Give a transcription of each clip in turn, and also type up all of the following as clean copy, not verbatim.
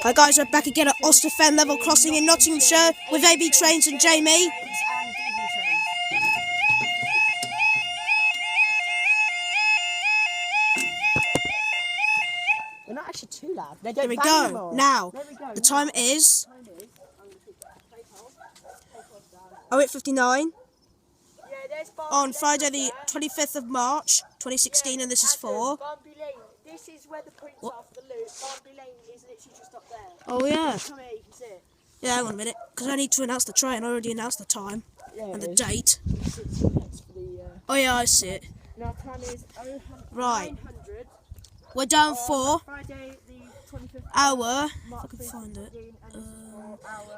Hi guys, we're back again at Oster level crossing in Nottinghamshire with AB Trains and Jamie. They're not actually too loud. Here we go. Now, the time is 08:59 on Friday the 25th of March 2016, and this is for... This is where the points are for the loop. Barnby Lane is literally just up there. Oh yeah. Come here, you can see it. Yeah, hang on a minute, because I need to announce the train. I already announced the time and the date. Oh yeah, I see it. Now time is 900. Right. We're down for Friday the 25th our, if I can find it,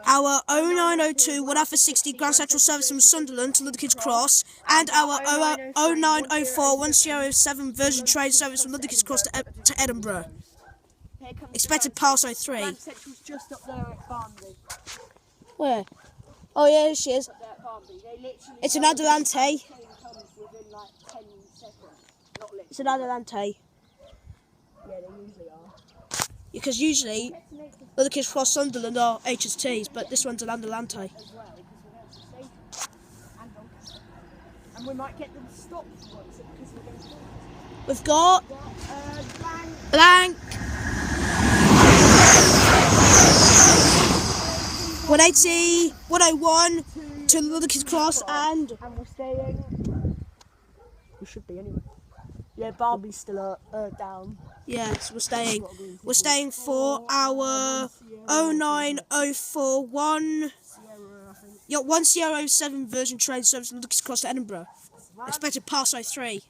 our 0902 1 hour for 60 Grand Central service from Sunderland to Ludwig's Cross, and our 0904 107 Virgin train service from Ludwig's Cross to Edinburgh. Expected pass 03. Grand Central's just up there at Barnby. Where? Oh yeah, she is. It's an Adelante. It's an Adelante. Yeah, they usually are. Because usually, other kids cross Sunderland are HSTs, but this one's an Adelante. And we might get them stopped once because we're going to stop. We've got blank 180, 101 to Ludwig's Cross, and we're staying. We should be anyway. Yeah, Barnby's still down. yes, we're staying for our 0904 107 Virgin train service from Ludwig's Cross to Edinburgh. Expected pass 03.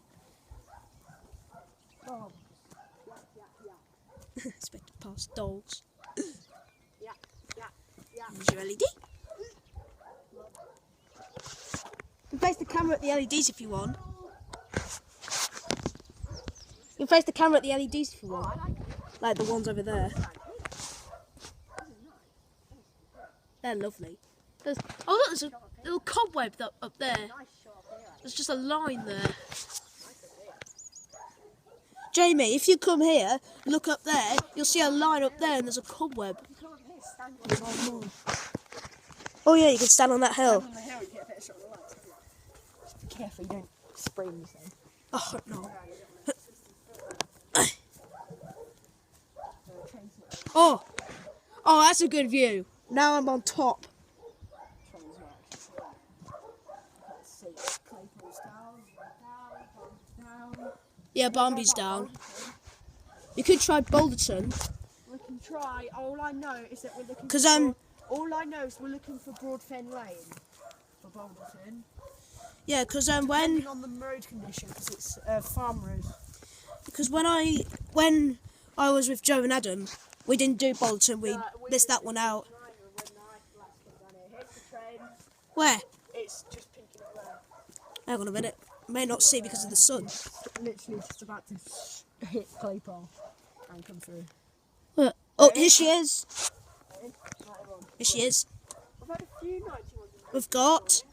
Expected pass dogs. There's your LED. You can place the camera at the LEDs if you want. You can place the camera at the LEDs if you want. Like the ones over there. They're lovely. Oh look, there's a little cobweb up there. There's just a line there. Jamie, if you come here, look up there, you'll see a line up there and there's a cobweb. Oh yeah, you can stand on that hill. On the hill, you get a better shot of the lights. Just be careful you don't spray yourself. Oh no. Oh, that's a good view. Now I'm on top. Yeah, Barnby's down. You could try Boulderton. We can try. All I know is that we're looking. Because all I know is we're looking for Broadfen Lane for Boulderton. yeah, because Depending on the road condition, because it's farm road. because when I was with Joe and Adam, we didn't do Boulderton. We missed that one out. Where? It's just pinking up there. Hang on a minute. May not see because of the sun. Literally just about to hit Claypole and come through. What? Oh, here she is. Here she is. We've had a few 91s. We've got.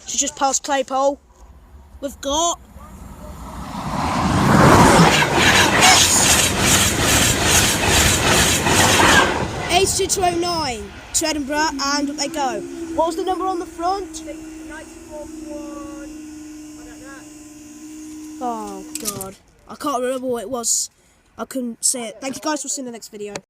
She just passed Claypole. We've got. H2209 to Edinburgh, and up they go. What was the number on the front? 94.1. I don't know. Oh God, I can't remember what it was. I couldn't say it. Thank you guys for seeing the next video.